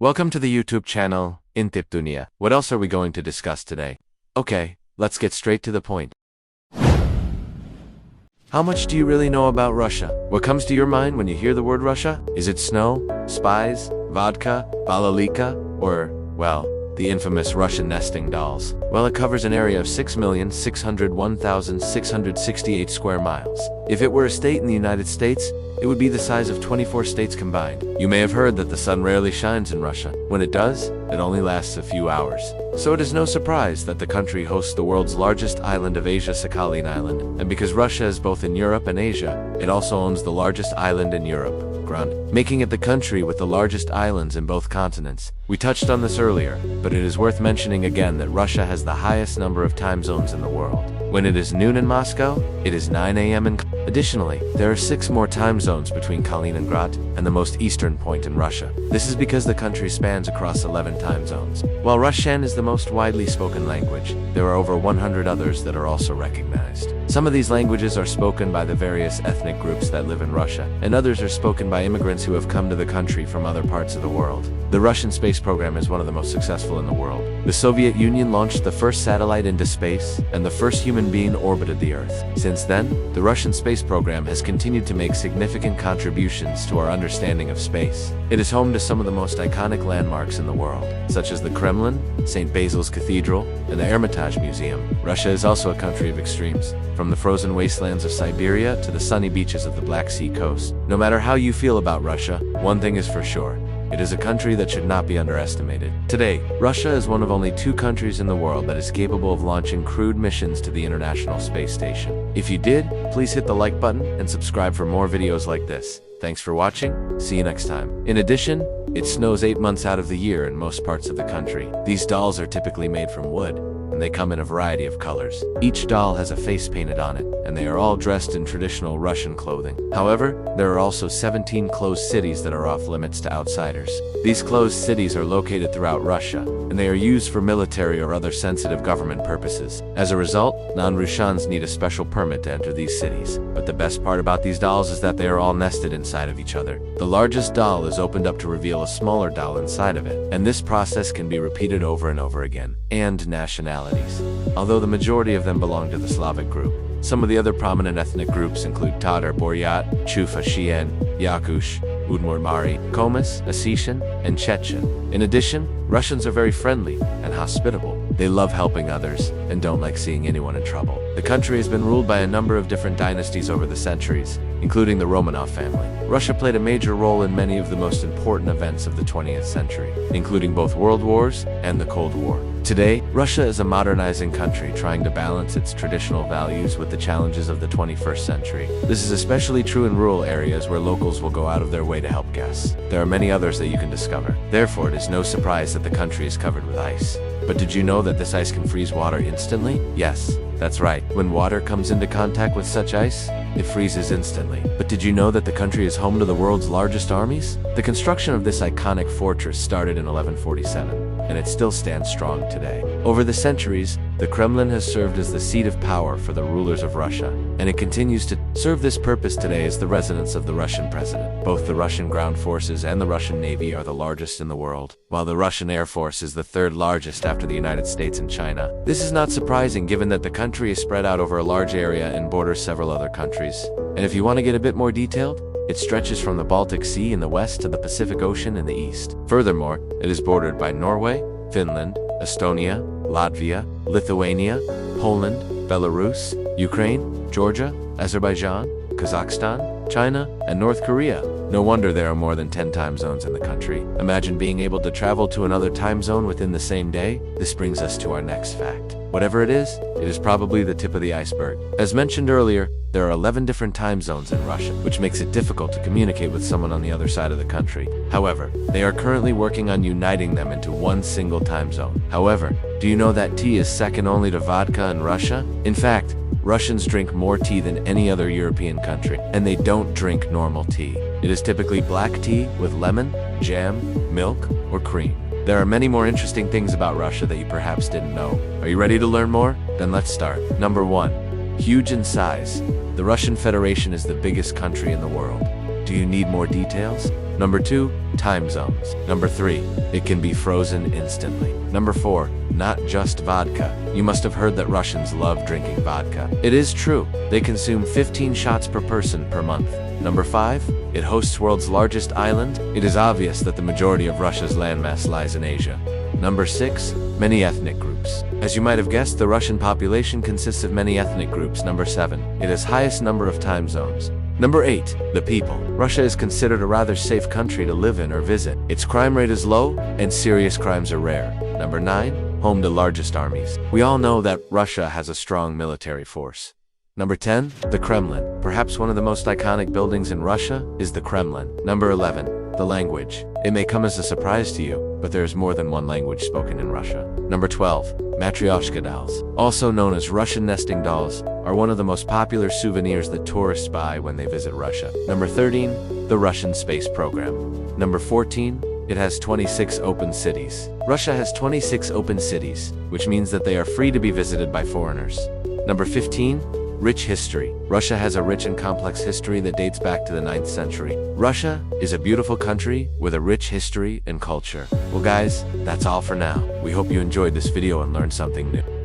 Welcome to the YouTube channel, Intip Dunia. What else are we going to discuss today? Okay, let's get straight to the point. How much do you really know about Russia? What comes to your mind when you hear the word Russia? Is it snow, spies, vodka, balalika, or, well, the infamous Russian nesting dolls? Well, it covers an area of 6,601,668 square miles. If it were a state in the United States, it would be the size of 24 states combined. You may have heard that the sun rarely shines in Russia. When it does, it only lasts a few hours. So it is no surprise that the country hosts the world's largest island of Asia, Sakhalin Island. And because Russia is both in Europe and Asia, it also owns the largest island in Europe, Grund, making it the country with the largest islands in both continents. We touched on this earlier, but it is worth mentioning again that Russia has the highest number of time zones in the world. When it is noon in Moscow, it is 9 a.m. in Additionally, there are 6 more time zones between Kaliningrad and the most eastern point in Russia. This is because the country spans across 11 time zones. While Russian is the most widely spoken language, there are over 100 others that are also recognized. Some of these languages are spoken by the various ethnic groups that live in Russia, and others are spoken by immigrants who have come to the country from other parts of the world. The Russian space program is one of the most successful in the world. The Soviet Union launched the first satellite into space, and the first human being orbited the Earth. Since then, the Russian space program has continued to make significant contributions to our understanding of space. It is home to some of the most iconic landmarks in the world, such as the Kremlin, St. Basil's Cathedral, and the Hermitage Museum. Russia is also a country of extremes, from the frozen wastelands of Siberia to the sunny beaches of the Black Sea coast. No matter how you feel about Russia, one thing is for sure. It is a country that should not be underestimated. Today, Russia is one of only 2 countries in the world that is capable of launching crewed missions to the International Space Station. If you did, please hit the like button and subscribe for more videos like this. Thanks for watching. See you next time. In addition, it snows 8 months out of the year in most parts of the country. These dolls are typically made from wood, and they come in a variety of colors. Each doll has a face painted on it, and they are all dressed in traditional Russian clothing. However, there are also 17 closed cities that are off limits to outsiders. These closed cities are located throughout Russia, and they are used for military or other sensitive government purposes. As a result, non-Russians need a special permit to enter these cities. But the best part about these dolls is that they are all nested inside of each other. The largest doll is opened up to reveal a smaller doll inside of it, and this process can be repeated over and over again. And nationalities. Although the majority of them belong to the Slavic group, some of the other prominent ethnic groups include Tatar, Buryat, Chufa-Chien, Yakush, Udmurtari, Komis, Ossetian, and Chechen. In addition, Russians are very friendly and hospitable. They love helping others and don't like seeing anyone in trouble. The country has been ruled by a number of different dynasties over the centuries, including the Romanov family. Russia played a major role in many of the most important events of the 20th century, including both world wars and the Cold War. Today, Russia is a modernizing country trying to balance its traditional values with the challenges of the 21st century. This is especially true in rural areas where locals will go out of their way to help guests. There are many others that you can discover. Therefore, it is no surprise that the country is covered with ice. But did you know that this ice can freeze water instantly? Yes, that's right. When water comes into contact with such ice, it freezes instantly. But did you know that the country is home to the world's largest armies? The construction of this iconic fortress started in 1147, and it still stands strong today. Over the centuries, the Kremlin has served as the seat of power for the rulers of Russia, and it continues to serve this purpose today as the residence of the Russian president. Both the Russian ground forces and the Russian Navy are the largest in the world, while the Russian Air Force is the 3rd largest after the United States and China. This is not surprising given that the country is spread out over a large area and borders several other countries. And if you want to get a bit more detailed, it stretches from the Baltic Sea in the west to the Pacific Ocean in the east. Furthermore, it is bordered by Norway, Finland, Estonia, Latvia, Lithuania, Poland, Belarus, Ukraine, Georgia, Azerbaijan, Kazakhstan, China, and North Korea. No wonder there are more than 10 time zones in the country. Imagine being able to travel to another time zone within the same day. This brings us to our next fact. Whatever it is probably the tip of the iceberg. As mentioned earlier, there are 11 different time zones in Russia, which makes it difficult to communicate with someone on the other side of the country. However, they are currently working on uniting them into one single time zone. However, do you know that tea is second only to vodka in Russia? In fact, Russians drink more tea than any other European country, and they don't drink normal tea. It is typically black tea with lemon, jam, milk, or cream. There are many more interesting things about Russia that you perhaps didn't know. Are you ready to learn more? Then let's start. Number 1. Huge in size. The Russian Federation is the biggest country in the world. Do you need more details? Number 2, time zones. Number 3, it can be frozen instantly. Number 4, not just vodka. You must have heard that Russians love drinking vodka. It is true, they consume 15 shots per person per month. Number 5, it hosts world's largest island. It is obvious that the majority of Russia's landmass lies in Asia. Number 6, many ethnic groups. As you might have guessed, the Russian population consists of many ethnic groups. Number 7, it has highest number of time zones. Number 8, the people. Russia is considered a rather safe country to live in or visit. Its crime rate is low, and serious crimes are rare. Number 9, home to largest armies. We all know that Russia has a strong military force. Number 10, the Kremlin. Perhaps one of the most iconic buildings in Russia is the Kremlin. Number 11, the language. It may come as a surprise to you, but there is more than one language spoken in Russia. Number 12, Matryoshka dolls, also known as Russian nesting dolls, are one of the most popular souvenirs that tourists buy when they visit Russia. Number 13, the Russian space program. Number 14, it has 26 open cities. Russia has 26 open cities, which means that they are free to be visited by foreigners. Number 15, rich history. Russia has a rich and complex history that dates back to the 9th century. Russia is a beautiful country with a rich history and culture. Well guys, that's all for now. We hope you enjoyed this video and learned something new.